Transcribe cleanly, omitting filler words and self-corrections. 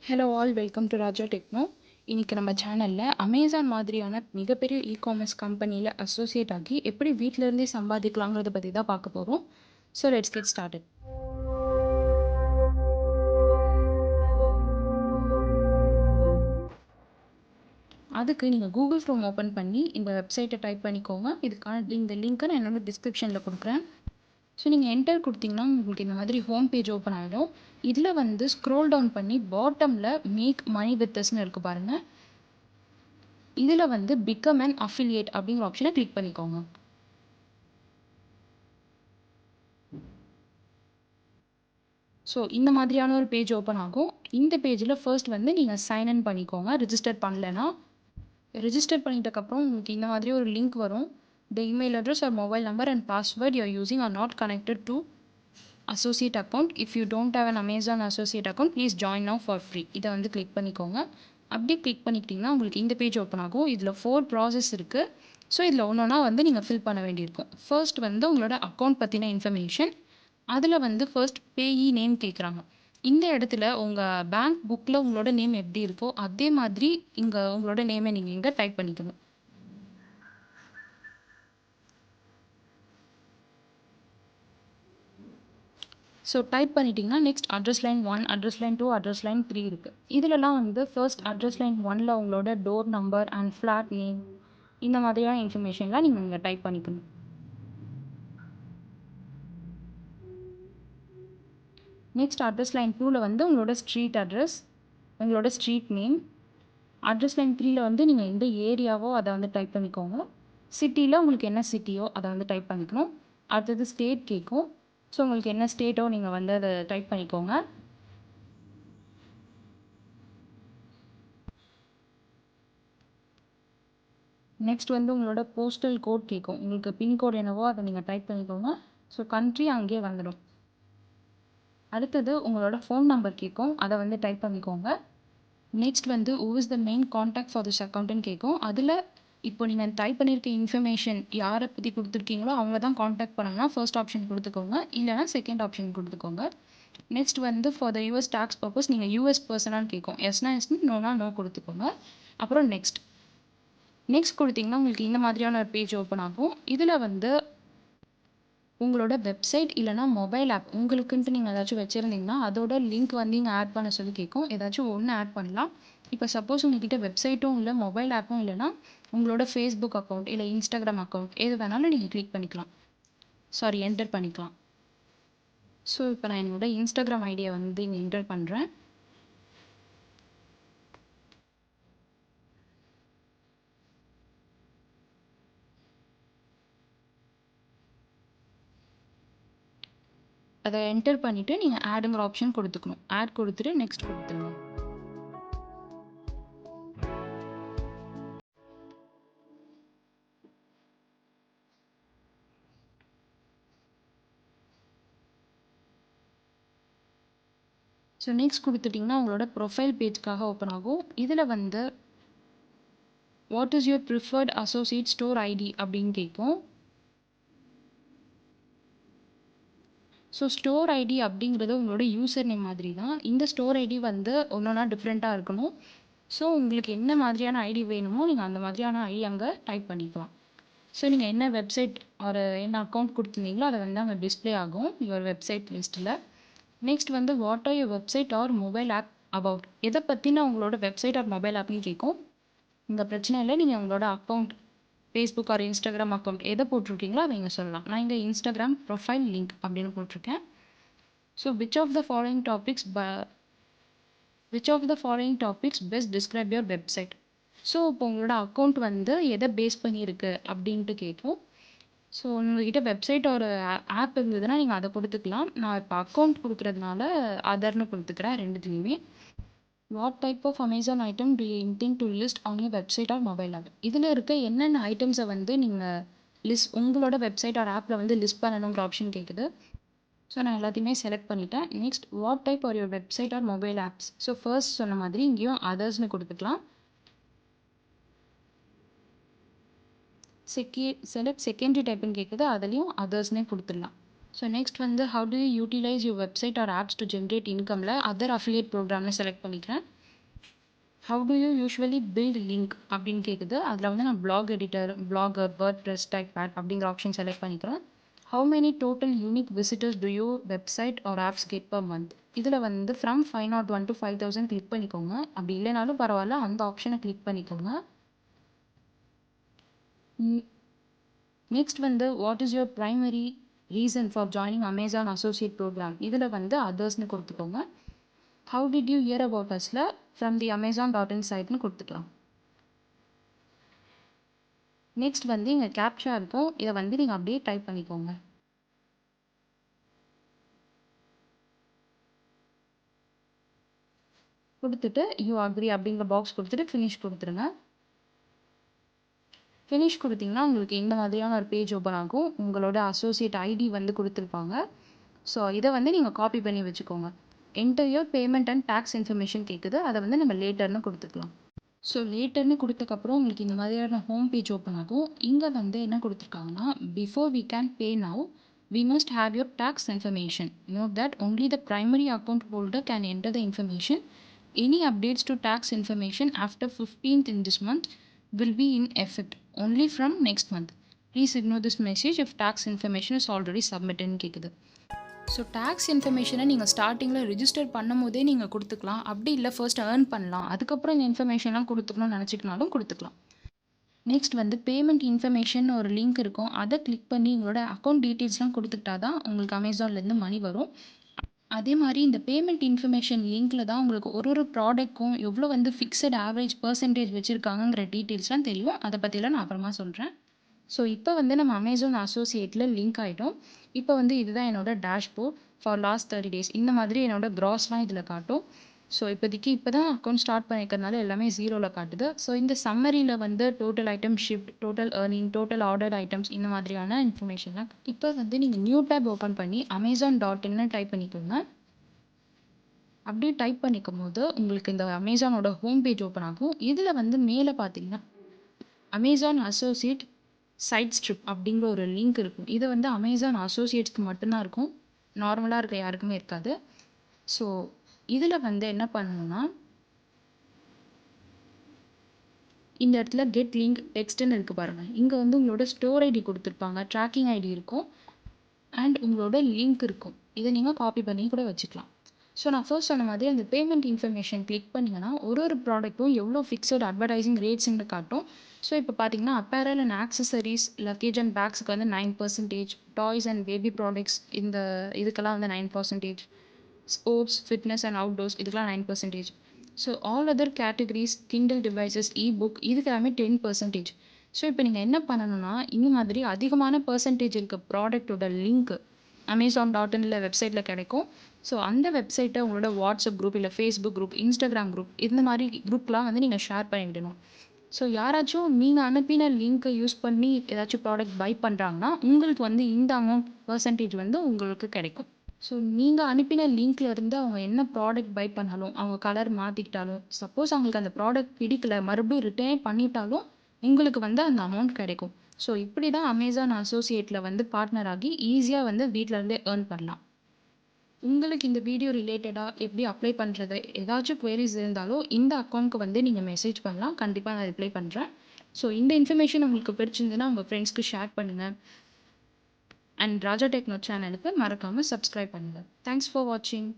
Hello all welcome to Raja Techno. இன்றைக்கி நம்ம சேனலில் அமேசான் மாதிரியான மிகப்பெரிய இ-காமர்ஸ் கம்பெனியில் அசோசியேட் ஆகி எப்படி வீட்டிலேருந்தே சம்பாதிக்கலாங்கிறத பற்றி தான் பார்க்க போகிறோம். So let's get started. அதுக்கு நீங்கள் கூகுள் க்ரோம் ஓப்பன் பண்ணி இந்த வெப்சைட்டை டைப் பண்ணிக்கோங்க. இதுக்கான இந்த லிங்க்கை நான் என்னோட டிஸ்கிரிப்ஷனில் கொடுக்குறேன். ஸோ நீங்கள் என்டர் கொடுத்தீங்கன்னா உங்களுக்கு இந்த மாதிரி ஹோம் பேஜ் ஓப்பன் ஆகிடும். இதில் வந்து ஸ்க்ரோல் டவுன் பண்ணி பாட்டமில் மேக் மணி வித் அஸ்ன்னு இருக்குது பாருங்கள். இதில் வந்து பிகம் அன் அஃபிலியேட் அப்படிங்கிற ஆப்ஷனை கிளிக் பண்ணிக்கோங்க. ஸோ இந்த மாதிரியான ஒரு பேஜ் ஓப்பன் ஆகும். இந்த பேஜில் ஃபர்ஸ்ட் வந்து நீங்கள் சைன்இன் பண்ணிக்கோங்க. ரிஜிஸ்டர் பண்ணலைன்னா ரிஜிஸ்டர் பண்ணிட்டக்கப்புறம் உங்களுக்கு இந்த மாதிரி ஒரு லிங்க் வரும். The email address or mobile number and password you are using are not connected to associate account. If you don't have an Amazon associate account, please join now for free. இதை வந்து click பண்ணிக்கோங்க. அப்படியே click பண்ணிக்கிட்டிங்கன்னா உங்களுக்கு இந்த page open ஆகும். இதில் 4 process இருக்குது. So இதில் ஒன்றா வந்து நீங்கள் ஃபில் பண்ண வேண்டியிருக்கும். ஃபர்ஸ்ட் வந்து உங்களோட அக்கௌண்ட் பற்றின இன்ஃபர்மேஷன். அதில் வந்து ஃபர்ஸ்ட் பேயி நேம் கேட்குறாங்க. இந்த இடத்துல உங்கள் பேங்க் புக்கில் உங்களோட நேம் எப்படி இருக்கோ அதே மாதிரி இங்கே உங்களோட நேமை நீங்கள் இங்கே டைப் பண்ணிக்கணும். ஸோ டைப் பண்ணிட்டீங்கன்னா next address line 1, address line 2, address line 3 இருக்குது. இதிலலாம் வந்து ஃபர்ஸ்ட் அட்ரஸ் லைன் 1ல் உங்களோட door number and flat name இந்த மாதிரியான இன்ஃபர்மேஷன்லாம் நீங்கள் இங்கே டைப் பண்ணிக்கணும். நெக்ஸ்ட் அட்ரஸ் லைன் 2ல் வந்து உங்களோட ஸ்ட்ரீட் அட்ரஸ், உங்களோட ஸ்ட்ரீட் நேம். அட்ரஸ் லைன் 3ல் வந்து நீங்கள் எந்த ஏரியாவோ அதை வந்து டைப் பண்ணிக்கோங்க. சிட்டியில் உங்களுக்கு என்ன சிட்டியோ அதை வந்து டைப் பண்ணிக்கணும். அடுத்தது ஸ்டேட் கேட்கும். ஸோ உங்களுக்கு என்ன ஸ்டேட்டோ நீங்கள் வந்து அதை டைப் பண்ணிக்கோங்க. நெக்ஸ்ட் வந்து உங்களோட போஸ்டல் கோட் கேட்கும். உங்களுக்கு பின்கோட் என்னவோ அதை நீங்கள் டைப் பண்ணிக்கோங்க. ஸோ கண்ட்ரி அங்கேயே வந்துடும். அடுத்தது உங்களோட ஃபோன் நம்பர் கேட்கும். அதை வந்து டைப் பண்ணிக்கோங்க. நெக்ஸ்ட் வந்து who is the main contact for this accountன்னு கேட்கும். அதில் இப்போ நீங்கள் டைப் பண்ணியிருக்க இன்ஃபர்மேஷன் யாரை பற்றி கொடுத்துருக்கீங்களோ அவங்க தான் காண்டாக்ட் பண்ணணும்னா ஃபர்ஸ்ட் ஆப்ஷன் கொடுத்துக்கோங்க. இல்லைனா செகண்ட் ஆப்ஷன் கொடுத்துக்கோங்க. நெக்ஸ்ட் வந்து for the US tax purpose நீங்கள் யூஎஸ் பர்சனான்னு கேட்கும். எஸ்னா எஸ்னு நோனா நோ கொடுத்துக்கோங்க. அப்புறம் நெக்ஸ்ட் கொடுத்தீங்கன்னா உங்களுக்கு இந்த மாதிரியான ஒரு பேஜ் ஓப்பன் ஆகும். இதில் வந்து உங்களோட வெப்சைட் இல்லைனா மொபைல் ஆப் உங்களுக்குன்ட்டு நீங்கள் ஏதாச்சும் வச்சுருந்தீங்கன்னா அதோட லிங்க் வந்து இங்கே ஆட் பண்ண சொல்லி கேட்கும். ஏதாச்சும் ஒன்று ஆட் பண்ணலாம். இப்போ சப்போஸ் உங்கள்கிட்ட வெப்சைட்டும் இல்லை மொபைல் ஆப்பும் இல்லைனா உங்களோட ஃபேஸ்புக் அக்கௌண்ட் இல்லை இன்ஸ்டாகிராம் அக்கௌண்ட் எது வேணாலும் நீங்கள் கிளிக் பண்ணிக்கலாம். என்டர் பண்ணிக்கலாம். ஸோ இப்போ நான் என்னோட இன்ஸ்டாகிராம் ஐடியை வந்து இங்கே என்டர் பண்ணுறேன். அதை என்டர் பண்ணிவிட்டு நீங்கள் ஆடுங்கிற ஆப்ஷன் கொடுத்துக்கணும். ஆட் கொடுத்துட்டு நெக்ஸ்ட் கொடுத்துருங்க. ஸோ நெக்ஸ்ட் கொடுத்துட்டிங்கன்னா உங்களோட ப்ரொஃபைல் பேஜ்க்காக ஓப்பன் ஆகும். இதில் வந்து what is your preferred associate store ID அப்படின்னு கேட்கும். ஸோ ஸ்டோர் ஐடி அப்படிங்கிறது உங்களோட யூசர் நேம் மாதிரி தான். இந்த ஸ்டோர் ஐடி வந்து ஒன்றா டிஃப்ரெண்ட்டாக இருக்கணும். ஸோ உங்களுக்கு என்ன மாதிரியான ஐடி வேணுமோ நீங்கள் அந்த மாதிரியான ஐடி அங்கே டைப் பண்ணிக்கலாம். ஸோ நீங்கள் என்ன வெப்சைட் ஒரு என்ன அக்கௌண்ட் கொடுத்துருந்தீங்களோ அதை வந்து அங்கே டிஸ்பிளே ஆகும் யுவர் வெப்சைட் லிஸ்ட்டில். நெக்ஸ்ட் வந்து what are your website or mobile app about, எதை பற்றின உங்களோட வெப்சைட் ஆர் மொபைல் ஆப்னு கேட்கும். இந்த பிரச்சனை இல்லை, நீங்கள் உங்களோட account Facebook R Instagram account எதை போட்டிருக்கீங்களோ அதை நீங்கள் சொல்லலாம். நான் இங்கே இன்ஸ்டாகிராம் ப்ரொஃபைல் லிங்க் அப்படின்னு போட்டிருக்கேன். So which of the following topics best describe your website. So இப்போ உங்களோட அக்கௌண்ட் வந்து எதை பேஸ் பண்ணியிருக்கு அப்படின்ட்டு கேட்கும். ஸோ உங்கள்கிட்ட வெப்சைட் ஒரு ஆப் இருந்ததுன்னா நீங்கள் அதை கொடுத்துக்கலாம். நான் இப்போ அக்கௌண்ட் கொடுக்குறதுனால அதர்னு கொடுத்துக்கிறேன் ரெண்டுத்துலேயுமே. What type of Amazon item do you intend to list on your website or mobile app. இதில் இருக்க என்னென்ன ஐட்டம்ஸை வந்து நீங்கள் உங்களோட வெப்சைட் ஆர் ஆப்பில் வந்து லிஸ்ட் பண்ணணுங்கிற ஆப்ஷன் கேட்குது. ஸோ நான் எல்லாத்தையுமே செலக்ட் பண்ணிட்டேன். Next what type are your website or mobile apps. So first சொன்ன மாதிரி இங்கேயும் அதர்ஸ்னு கொடுத்துக்கலாம். செலக்ட் செகண்டரி டைப்புன்னு கேட்குது, அதுலேயும் அதர்ஸ்னே கொடுத்துடலாம். ஸோ நெக்ஸ்ட் வந்து how do you utilise your website or apps to generate இன்கமில் அதர் அஃபிலியேட் ப்ரோக்ராம்னு செலக்ட் பண்ணிக்கிறேன். How do you usually build link அப்படின்னு கேட்குது. அதில் வந்து நான் blog editor, blogger, WordPress, TypePad அப்படிங்கிற ஆப்ஷன் செலக்ட் பண்ணிக்கிறேன். How many total unique visitors do you website or apps get per month. இதில் வந்து ஃப்ரம் 501 to 5000 கிளிக் பண்ணிக்கோங்க. அப்படி இல்லைனாலும் பரவாயில்ல, அந்த ஆப்ஷனை கிளிக் பண்ணிக்கோங்க. நெக்ஸ்ட் வந்து what is your primary reason for joining Amazon associate programme. இதில் வந்து அதர்ஸ்னு கொடுத்துக்கோங்க. How did you hear about அஸில் ஃப்ரம் தி amazon.in சைட்னு கொடுத்துக்கலாம். நெக்ஸ்ட் வந்து இங்கே கேப்சா இருக்கும், இதை வந்து நீங்கள் அப்படியே டைப் பண்ணிக்கோங்க. கொடுத்துட்டு யூ அக்ரி அப்படிங்கிற பாக்ஸ் கொடுத்துட்டு ஃபினிஷ் கொடுத்துருங்க. ஃபினிஷ் கொடுத்தீங்கன்னா உங்களுக்கு இந்த மாதிரியான ஒரு பேஜ் ஓப்பன் ஆகும். உங்களோட அசோசியேட் ஐடி வந்து கொடுத்துருப்பாங்க. ஸோ இதை வந்து நீங்கள் காப்பி பண்ணி வச்சுக்கோங்க. Enter your payment and tax information கேட்குது, அதை வந்து நம்ம லேட்டர்னு கொடுத்துக்கலாம். ஸோ லேட்டர்னு கொடுத்தக்கப்புறம் உங்களுக்கு இந்த மாதிரியான ஹோம் பேஜ் ஓப்பன் ஆகும். இங்கே வந்து என்ன கொடுத்துருக்காங்கன்னா, before we can pay now we must have your tax information. Note that only the primary account holder can enter the information. Any updates to tax information after 15th in this month will be in effect only from next month. Please ignore this message if tax information is already submitted கேட்குது. So tax இன்ஃபர்மேஷனை நீங்கள் ஸ்டார்டிங்கில் register பண்ணும் போதே நீங்கள் கொடுத்துக்கலாம். அப்படி இல்லை ஃபர்ஸ்ட் ஏர்ன் பண்ணலாம், அதுக்கப்புறம் இந்த இன்ஃபர்மேஷன்லாம் கொடுத்துக்கணும்னு நினச்சிக்கினாலும் கொடுத்துக்கலாம். நெக்ஸ்ட் வந்து பேமெண்ட் இன்ஃபர்மேஷன் ஒரு லிங்க் இருக்கும், அதை கிளிக் பண்ணி உங்களோட அக்கௌண்ட் டீட்டெயில்ஸ்லாம் கொடுத்துக்கிட்டா தான் உங்களுக்கு அமேசான்லேருந்து மணி வரும். அதே மாதிரி இந்த பேமெண்ட் இன்ஃபர்மேஷன் லிங்க்கில் தான் உங்களுக்கு ஒரு ப்ராடக்ட்க்கும் எவ்வளோ வந்து ஃபிக்ஸட் ஆவரேஜ் பர்சன்டேஜ் வச்சுருக்காங்கங்கிற டீட்டெயில்ஸ்லாம் தெரியும். அதை பற்றிலாம் நான் அப்புறமா சொல்கிறேன். ஸோ இப்போ வந்து நம்ம அமேசான் அசோசியேட்டில் லிங்க் ஆகிட்டோம். இப்போ வந்து இதுதான் என்னோட டேஷ்போர்ட் ஃபார் லாஸ்ட் 30 days. இந்த மாதிரி என்னோட க்ராஸ்லாம் இதில் காட்டும். ஸோ இப்போதைக்கு இப்போ தான் அக்கௌண்ட் ஸ்டார்ட் பண்ணிக்கிறதுனால எல்லாமே ஜீரோவில் காட்டுது. ஸோ இந்த சம்மரியில் வந்து total item shift, total earning, total order items, இந்த மாதிரியான இன்ஃபர்மேஷன்லாம். இப்போ வந்து நீங்கள் நியூ டேப் ஓப்பன் பண்ணி amazon.in டைப் பண்ணிக்கோங்க. அப்படியே டைப் பண்ணிக்கும் போது உங்களுக்கு இந்த அமேசானோட ஹோம் பேஜ் ஓப்பன் ஆகும். இதில் வந்து மேலே பார்த்தீங்கன்னா அமேசான் அசோசியேட் சைட் ஸ்ட்ரிப் அப்படிங்கிற ஒரு லிங்க் இருக்கும். இது வந்து அமேசான் அசோசியேட்ஸ்க்கு மட்டும்தான் இருக்கும், நார்மலாக இருக்க யாருக்குமே இருக்காது. ஸோ இதில் வந்து என்ன பண்ணணும்னா, இந்த இடத்துல கெட் லிங்க் டெக்ஸ்ட்னு இருக்குது பாருங்கள். இங்கே வந்து உங்களோட ஸ்டோர் ஐடி கொடுத்துருப்பாங்க, ட்ராக்கிங் ஐடி இருக்கும், அண்ட் உங்களோட லிங்க் இருக்கும். இதை நீங்கள் காப்பி பண்ணி கூட வச்சுக்கலாம். ஸோ நான் ஃபர்ஸ்ட் சொன்ன மாதிரி அந்த பேமெண்ட் இன்ஃபர்மேஷன் கிளிக் பண்ணிங்கன்னா ஒரு ப்ராடக்ட்டும் எவ்வளோ ஃபிக்ஸட் அட்வர்டைசிங் ரேட்ஸ்ன்னு காட்டும். ஸோ இப்போ பார்த்தீங்கன்னா apparel and accessories, luggage and பேக்ஸுக்கு வந்து 9%, டாய்ஸ் அண்ட் பேபி ப்ராடக்ட்ஸ் இந்த இதுக்கெல்லாம் வந்து 9%, ஸ்போர்ட்ஸ், ஃபிட்னஸ் அண்ட் அவுட்டோர்ஸ் இதுக்கெல்லாம் 9%. ஸோ ஆல் அதர் கேட்டகரிஸ், கிண்டல் டிவைசஸ், புக் இதுக்கு எல்லாமே 10%. ஸோ இப்போ நீங்கள் என்ன பண்ணணும்னா, இந்த மாதிரி அதிகமான பர்சன்டேஜ் இருக்க ப்ராடக்ட்டோட லிங்க் amazon.inல வெப்சைட்டில் கிடைக்கும். ஸோ அந்த வெப்சைட்டை உங்களோட வாட்ஸ்அப் குரூப், இல்லை ஃபேஸ்புக் குரூப், இன்ஸ்டாகிராம் குரூப், இந்த மாதிரி குரூப்லாம் வந்து நீங்கள் ஷேர் பண்ணிவிடணும். ஸோ யாராச்சும் நீங்கள் அனுப்பின லிங்க்கை யூஸ் பண்ணி ஏதாச்சும் ப்ராடக்ட் பை பண்ணுறாங்கன்னா உங்களுக்கு வந்து இந்த அமௌண்ட் பர்சன்டேஜ் வந்து உங்களுக்கு கிடைக்கும். ஸோ நீங்கள் அனுப்பின லிங்க்ல இருந்து அவங்க என்ன ப்ராடக்ட் பை பண்ணாலும், அவங்க கலர் மாற்றிக்கிட்டாலும், சப்போஸ் அவங்களுக்கு அந்த ப்ராடக்ட் பிடிக்கல மறுபடியும் ரிட்டர்ன் பண்ணிட்டாலும் உங்களுக்கு வந்து அந்த அமௌண்ட் கிடைக்கும். ஸோ இப்படி தான் அமேசான் அசோசியேட்டில் வந்து பார்ட்னர் ஆகி ஈஸியாக வந்து வீட்டிலேருந்தே ஏர்ன் பண்ணலாம். உங்களுக்கு இந்த வீடியோ ரிலேட்டடாக எப்படி அப்ளை பண்ணுறது, ஏதாச்சும் குவரிஸ் இருந்தாலும் இந்த அக்கௌண்ட்க்கு வந்து நீங்கள் மெசேஜ் பண்ணலாம், கண்டிப்பாக நான் ரிப்ளை பண்ணுறேன். ஸோ இந்த இன்ஃபர்மேஷன் உங்களுக்கு பிடிச்சிருந்துன்னா உங்கள் ஃப்ரெண்ட்ஸ்க்கு ஷேர் பண்ணுங்கள். அண்ட் ராஜா டெக்னோ சேனலுக்கு மறக்காமல் சப்ஸ்கிரைப் பண்ணுங்கள். தேங்க்ஸ் ஃபார் வாட்சிங்.